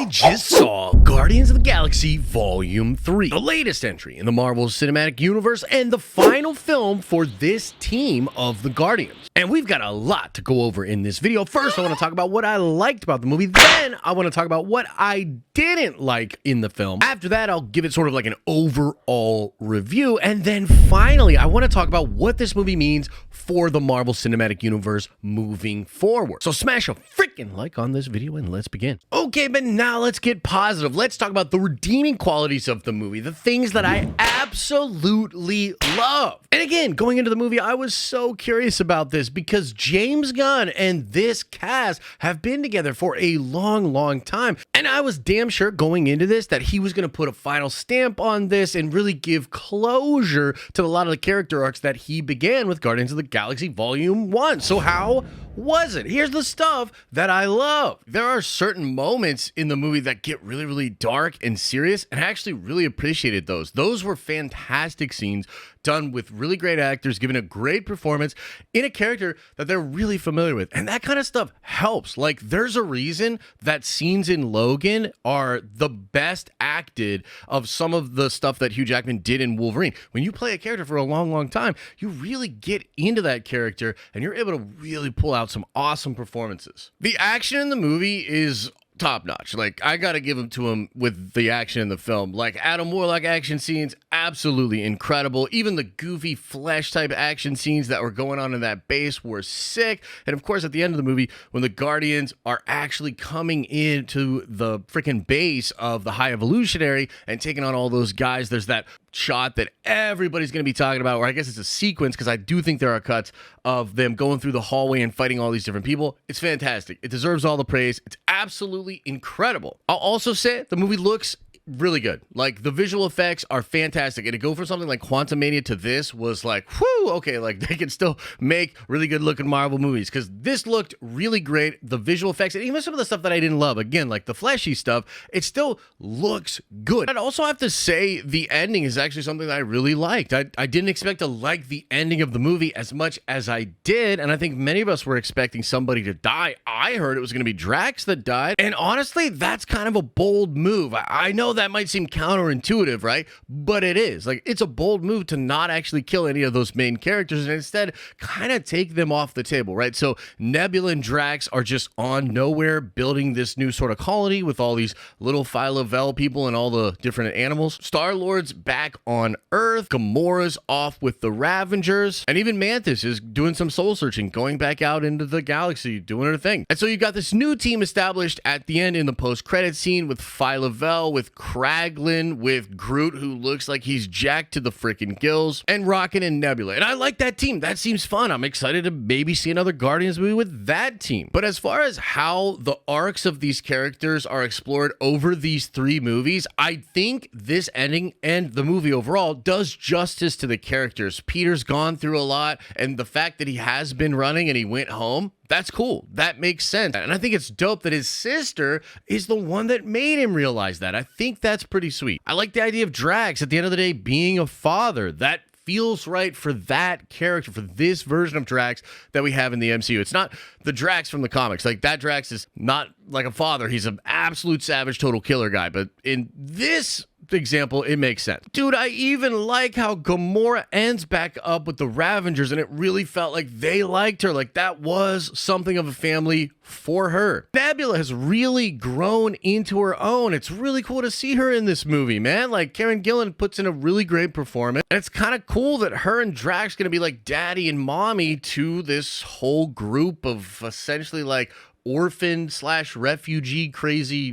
I just saw Guardians of the Galaxy Volume 3, the latest entry in the Marvel Cinematic Universe and the final film for this team of the Guardians. And we've got a lot to go over in this video. First, I want to talk about what I liked about the movie. Then, I want to talk about what I didn't like in the film. After that, I'll give it sort of like an overall review. And then finally, I want to talk about what this movie means for the Marvel Cinematic Universe moving forward. So smash a freaking like on this video and let's begin. Okay, but now let's get positive. Let's talk about the redeeming qualities of the movie, the things that I absolutely love. And again, going into the movie, I was so curious about this because James Gunn and this cast have been together for a long time. And I was damn sure going into this that he was going to put a final stamp on this and really give closure to a lot of the character arcs that he began with Guardians of the Galaxy Volume 1. So how was it? Here's the stuff that I love. There are certain moments in the movie that get really dark and serious, and I actually really appreciated those. Those were fantastic scenes done with really great actors, giving a great performance in a character that they're really familiar with. And that kind of stuff helps. Like, there's a reason that scenes in Logan are the best acted of some of the stuff that Hugh Jackman did in Wolverine. When you play a character for a long time, you really get into that character and you're able to really pull out some awesome performances. The action in the movie is top notch. Like, I gotta give him to him with the action in the film. Like, Adam Warlock action scenes, absolutely incredible. Even the goofy flesh type action scenes that were going on in that base were sick. And of course, at the end of the movie, when the Guardians are actually coming into the freaking base of the High Evolutionary and taking on all those guys, there's that shot that everybody's going to be talking about, or I guess it's a sequence, because I do think there are cuts of them going through the hallway and fighting all these different people. It's fantastic. It deserves all the praise. It's absolutely incredible. I'll also say the movie looks really good. Like, the visual effects are fantastic, and to go from something like Quantumania to this was like, whew, okay, like they can still make really good looking Marvel movies, because this looked really great. The visual effects, and even some of the stuff that I didn't love, again, like the fleshy stuff, it still looks good. I'd also have to say the ending is actually something that I really liked. I didn't expect to like the ending of the movie as much as I did, and I think many of us were expecting somebody to die. I heard it was going to be Drax that died, and honestly, that's kind of a bold move. I know that might seem counterintuitive, right? But it is. Like, it's a bold move to not actually kill any of those main characters and instead kind of take them off the table, right? So Nebula and Drax are just on nowhere building this new sort of colony with all these little Phyla-Vell people and all the different animals. Star-Lord's back on Earth. Gamora's off with the Ravengers. And even Mantis is doing some soul searching, going back out into the galaxy, doing her thing. And so you've got this new team established at the end in the post-credit scene with Phyla-Vell, with Kraglin, with Groot, who looks like he's jacked to the freaking gills, and Rocket and Nebula. And I like that team. That seems fun. I'm excited to maybe see another Guardians movie with that team. But as far as how the arcs of these characters are explored over these three movies, I think this ending and the movie overall does justice to the characters. Peter's gone through a lot, and the fact that he has been running and he went home, that's cool. That makes sense. And I think it's dope that his sister is the one that made him realize that. I think that's pretty sweet. I like the idea of Drax at the end of the day being a father. That feels right for that character, for this version of Drax that we have in the MCU. It's not the Drax from the comics. Like, that Drax is not like a father. He's an absolute savage, total killer guy. But in this example, it makes sense. Dude, I even like how Gamora ends back up with the Ravengers, and it really felt like they liked her. Like, that was something of a family for her. Nebula has really grown into her own. It's really cool to see her in this movie, man. Like, Karen Gillan puts in a really great performance, and it's kind of cool that her and Drax gonna be like daddy and mommy to this whole group of essentially like orphan / refugee crazy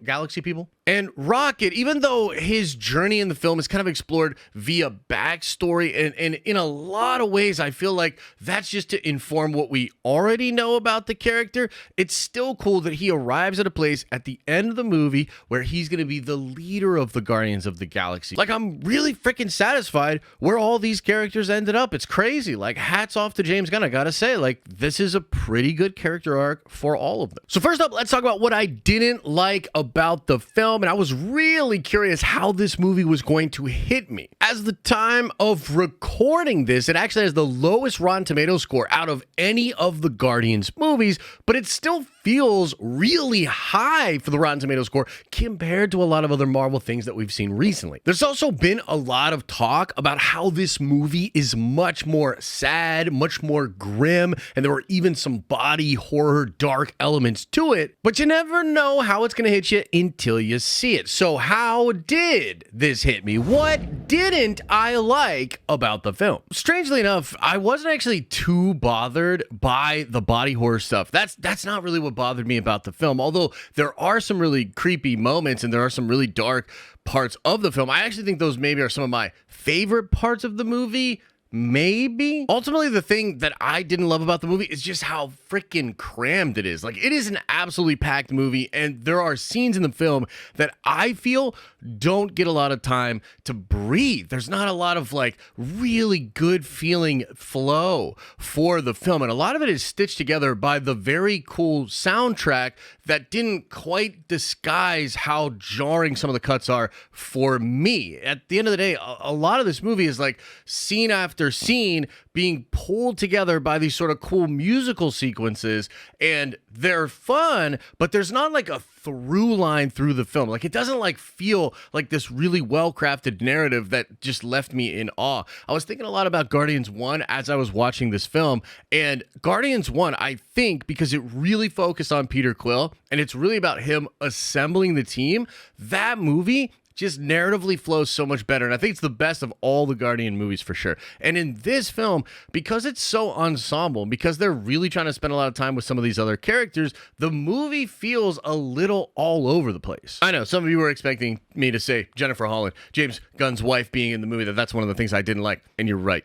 galaxy people. And Rocket, even though his journey in the film is kind of explored via backstory, and in a lot of ways, I feel like that's just to inform what we already know about the character, it's still cool that he arrives at a place at the end of the movie where he's going to be the leader of the Guardians of the Galaxy. Like, I'm really freaking satisfied where all these characters ended up. It's crazy. Like, hats off to James Gunn. I gotta say, like, this is a pretty good character arc for all of them. So first up, let's talk about what I didn't like about the film. And I was really curious how this movie was going to hit me. As the time of recording this, it actually has the lowest Rotten Tomatoes score out of any of the Guardians movies, but it's still feels really high for the Rotten Tomatoes score compared to a lot of other Marvel things that we've seen recently. There's also been a lot of talk about how this movie is much more sad, much more grim, and there were even some body horror dark elements to it, but you never know how it's going to hit you until you see it. So how did this hit me? What didn't I like about the film? Strangely enough, I wasn't actually too bothered by the body horror stuff. That's not really what bothered me about the film, although there are some really creepy moments and there are some really dark parts of the film. I actually think those maybe are some of my favorite parts of the movie. Maybe. Ultimately, the thing that I didn't love about the movie is just how freaking crammed it is. Like, it is an absolutely packed movie, and there are scenes in the film that I feel don't get a lot of time to breathe. There's not a lot of, like, really good feeling flow for the film, and a lot of it is stitched together by the very cool soundtrack that didn't quite disguise how jarring some of the cuts are for me. At the end of the day, a lot of this movie is like scene after scene being pulled together by these sort of cool musical sequences, and they're fun, but there's not like a through line through the film. Like, it doesn't like feel like this really well-crafted narrative that just left me in awe. I was thinking a lot about Guardians 1 as I was watching this film, and Guardians 1, I think, because it really focused on Peter Quill, and it's really about him assembling the team, that movie just narratively flows so much better. And I think it's the best of all the Guardian movies for sure. And in this film, because it's so ensemble, because they're really trying to spend a lot of time with some of these other characters, the movie feels a little all over the place. I know some of you were expecting me to say Jennifer Holland, James Gunn's wife, being in the movie, that's one of the things I didn't like. And you're right.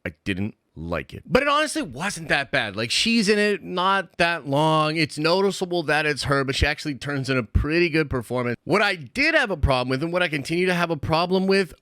I didn't like it. But it honestly wasn't that bad. Like, she's in it not that long. It's noticeable that it's her, but she actually turns in a pretty good performance. What I did have a problem with, and what I continue to have a problem with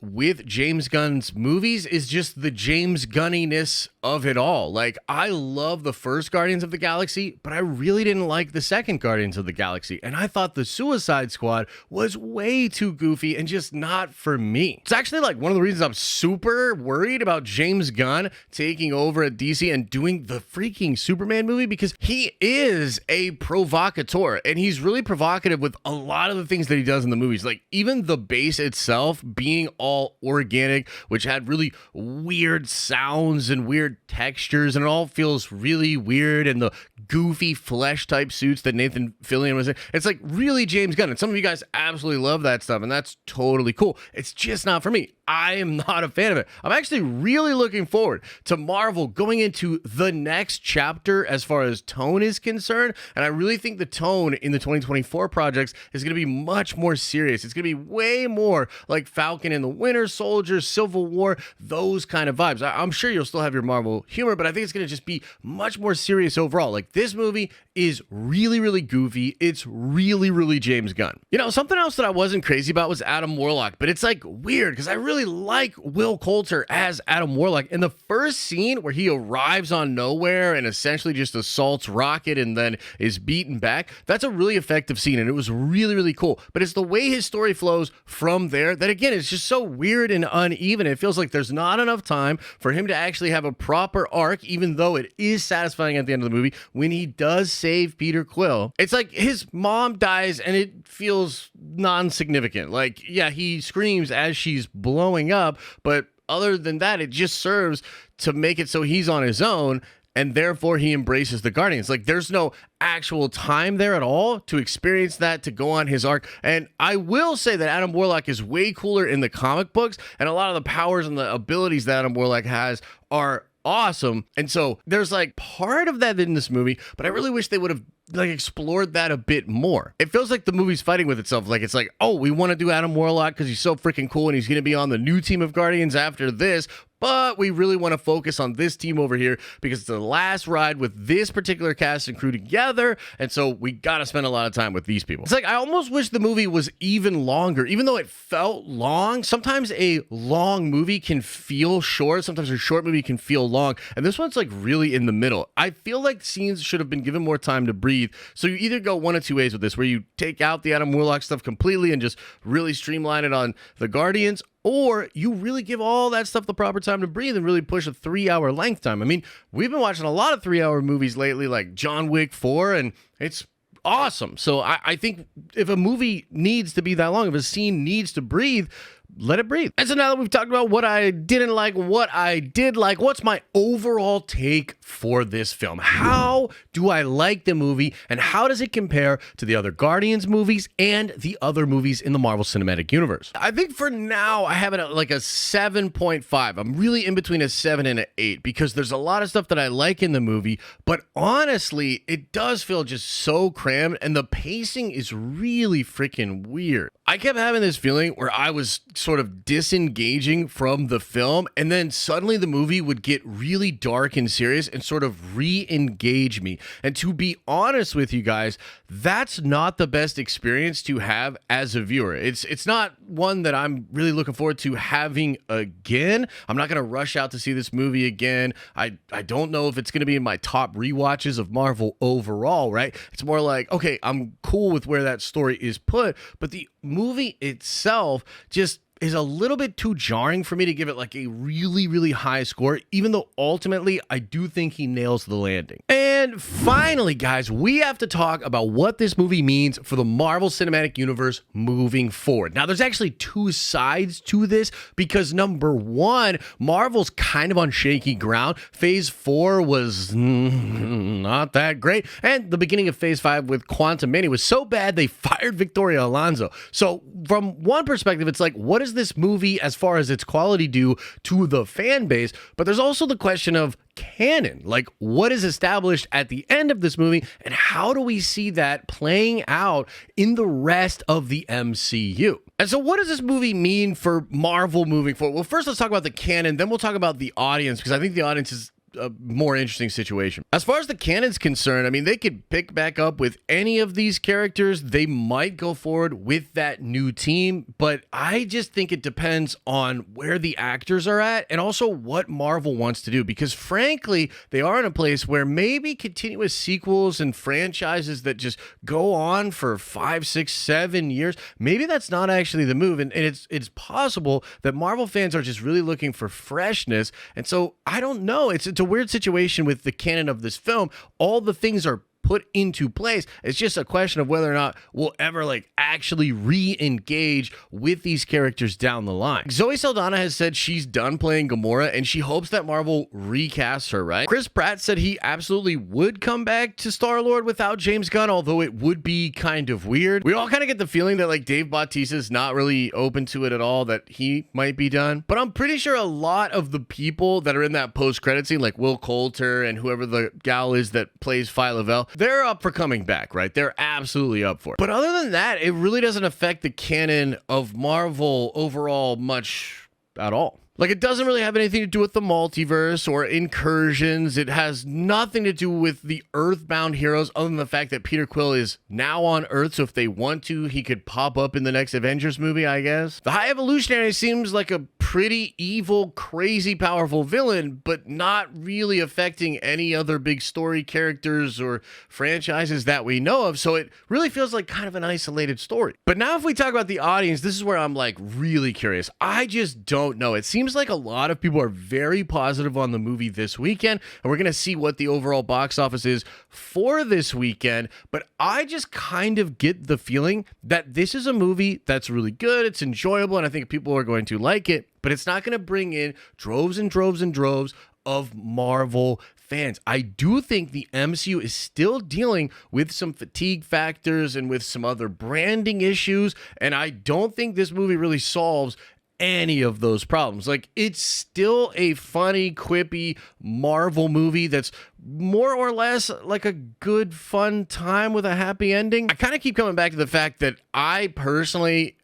James Gunn's movies, is just the James Gunniness of it all. Like, I love the first Guardians of the Galaxy, but I really didn't like the second Guardians of the Galaxy. And I thought the Suicide Squad was way too goofy and just not for me. It's actually like one of the reasons I'm super worried about James Gunn taking over at DC and doing the freaking Superman movie, because he is a provocateur and he's really provocative with a lot of the things that he does in the movies. Like, even the base itself being all organic, which had really weird sounds and weird textures, and it all feels really weird, and the goofy flesh type suits that Nathan Fillion was in, it's like really James Gunn. And some of you guys absolutely love that stuff, and that's totally cool. It's just not for me. I am not a fan of it. I'm actually really looking forward to Marvel going into the next chapter as far as tone is concerned, and I really think the tone in the 2024 projects is going to be much more serious. It's going to be way more like Falcon and the Winter Soldier, Civil War, those kind of vibes. I'm sure you'll still have your Marvel humor, but I think it's going to just be much more serious overall. Like, this movie is really, really goofy. It's really, really James Gunn. You know, something else that I wasn't crazy about was Adam Warlock, but it's like weird because I really like Will Coulter as Adam Warlock. In the first scene where he arrives on nowhere and essentially just assaults Rocket and then is beaten back, that's a really effective scene, and it was really, really cool. But it's the way his story flows from there that, again, it's just so weird and uneven. It feels like there's not enough time for him to actually have a proper arc, even though it is satisfying at the end of the movie when he does save Peter Quill. It's like his mom dies and it feels non-significant. Like, yeah, he screams as she's blowing up, but other than that, it just serves to make it so he's on his own, and therefore he embraces the Guardians. Like, there's no actual time there at all to experience that, to go on his arc. And I will say that Adam Warlock is way cooler in the comic books, and a lot of the powers and the abilities that Adam Warlock has are awesome. And so there's like part of that in this movie, but I really wish they would have like explored that a bit more. It feels like the movie's fighting with itself. Like, it's like, oh, we want to do Adam Warlock because he's so freaking cool and he's going to be on the new team of Guardians after this, but we really want to focus on this team over here because it's the last ride with this particular cast and crew together, and so we got to spend a lot of time with these people. It's like, I almost wish the movie was even longer, even though it felt long. Sometimes a long movie can feel short, sometimes a short movie can feel long, and this one's like really in the middle. I feel like scenes should have been given more time to breathe. So you either go one of two ways with this, where you take out the Adam Warlock stuff completely and just really streamline it on the Guardians, or you really give all that stuff the proper time to breathe and really push a 3-hour length time. I mean, we've been watching a lot of 3-hour movies lately, like John Wick 4, and it's awesome. So I think if a movie needs to be that long, if a scene needs to breathe, let it breathe. And so now that we've talked about what I didn't like, what I did like, what's my overall take for this film? How do I like the movie, and how does it compare to the other Guardians movies and the other movies in the Marvel Cinematic Universe? I think for now, I have it at like a 7.5. I'm really in between a 7 and an 8 because there's a lot of stuff that I like in the movie, but honestly, it does feel just so crammed, and the pacing is really freaking weird. I kept having this feeling where I was sort of disengaging from the film, and then suddenly the movie would get really dark and serious and sort of re-engage me. And to be honest with you guys, that's not the best experience to have as a viewer. It's not one that I'm really looking forward to having again. I'm not going to rush out to see this movie again. I don't know if it's going to be in my top rewatches of Marvel overall, right? It's more like, okay, I'm cool with where that story is put, but the movie itself just is a little bit too jarring for me to give it like a really, really high score, even though ultimately I do think he nails the landing. And finally, guys, we have to talk about what this movie means for the Marvel Cinematic Universe moving forward. Now, there's actually two sides to this because number one, Marvel's kind of on shaky ground. Phase 4 was not that great, and the beginning of Phase 5 with Quantumania was so bad they fired Victoria Alonso. So from one perspective, it's like, what is this movie as far as its quality do to the fan base? But there's also the question of canon, like what is established at the end of this movie, and how do we see that playing out in the rest of the MCU? And so what does this movie mean for Marvel moving forward? Well, first let's talk about the canon, then we'll talk about the audience, because I think the audience is a more interesting situation. As far as the canon's concerned, I mean, they could pick back up with any of these characters. They might go forward with that new team, but I just think it depends on where the actors are at and also what Marvel wants to do, because frankly, they are in a place where maybe continuous sequels and franchises that just go on for 5, 6, 7 years, maybe that's not actually the move. And it's possible that Marvel fans are just really looking for freshness. And so I don't know. It's a weird situation with the canon of this film. All the things are put into place. It's just a question of whether or not we'll ever like actually re-engage with these characters down the line. Zoe Saldana has said she's done playing Gamora and she hopes that Marvel recasts her, right? Chris Pratt said he absolutely would come back to Star-Lord without James Gunn, although it would be kind of weird. We all kind of get the feeling that like Dave Bautista is not really open to it at all, that he might be done. But I'm pretty sure a lot of the people that are in that post-credit scene, like Will Coulter and whoever the gal is that plays Phi Lavelle, they're up for coming back, right? They're absolutely up for it. But other than that, it really doesn't affect the canon of Marvel overall much at all. Like, it doesn't really have anything to do with the multiverse or incursions. It has nothing to do with the Earthbound heroes other than the fact that Peter Quill is now on Earth, so if they want to, he could pop up in the next Avengers movie, I guess. The High Evolutionary seems like a pretty evil, crazy, powerful villain, but not really affecting any other big story characters or franchises that we know of, so it really feels like kind of an isolated story. But now if we talk about the audience, this is where I'm like really curious. I just don't know. It seems like a lot of people are very positive on the movie this weekend, and we're going to see what the overall box office is for this weekend, but I just kind of get the feeling that this is a movie that's really good, it's enjoyable, and I think people are going to like it, but it's not going to bring in droves and droves and droves of Marvel fans. I do think the MCU is still dealing with some fatigue factors and with some other branding issues, and I don't think this movie really solves any of those problems. Like, it's still a funny, quippy Marvel movie that's more or less like a good, fun time with a happy ending. I kind of keep coming back to the fact that I personally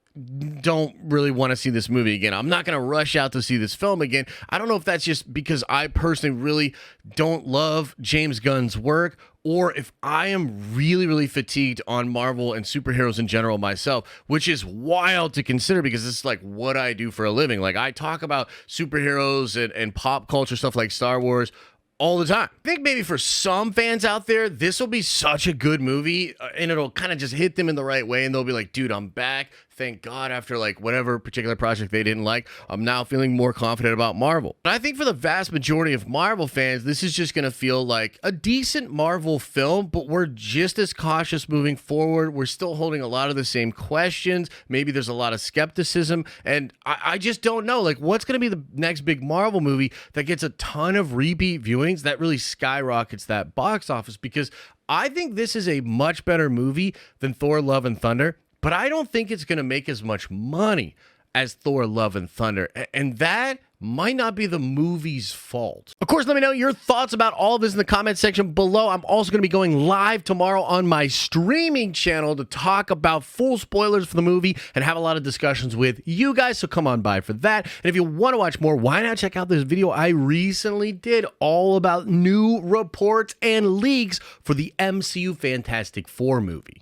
don't really want to see this movie again. I'm not going to rush out to see this film again. I don't know if that's just because I personally really don't love James Gunn's work, or if I am really, really fatigued on Marvel and superheroes in general myself, which is wild to consider because this is like what I do for a living. Like, I talk about superheroes and pop culture stuff like Star Wars all the time. I think maybe for some fans out there, this will be such a good movie and it'll kind of just hit them in the right way and they'll be like, dude, I'm back. Thank God, after like whatever particular project they didn't like, I'm now feeling more confident about Marvel. But I think for the vast majority of Marvel fans, this is just going to feel like a decent Marvel film, but we're just as cautious moving forward. We're still holding a lot of the same questions. Maybe there's a lot of skepticism. And I just don't know, like, what's going to be the next big Marvel movie that gets a ton of repeat viewings that really skyrockets that box office? Because I think this is a much better movie than Thor: Love and Thunder. But I don't think it's going to make as much money as Thor: Love and Thunder. And that might not be the movie's fault. Of course, let me know your thoughts about all of this in the comment section below. I'm also going to be going live tomorrow on my streaming channel to talk about full spoilers for the movie and have a lot of discussions with you guys. So come on by for that. And if you want to watch more, why not check out this video I recently did all about new reports and leaks for the MCU Fantastic Four movie.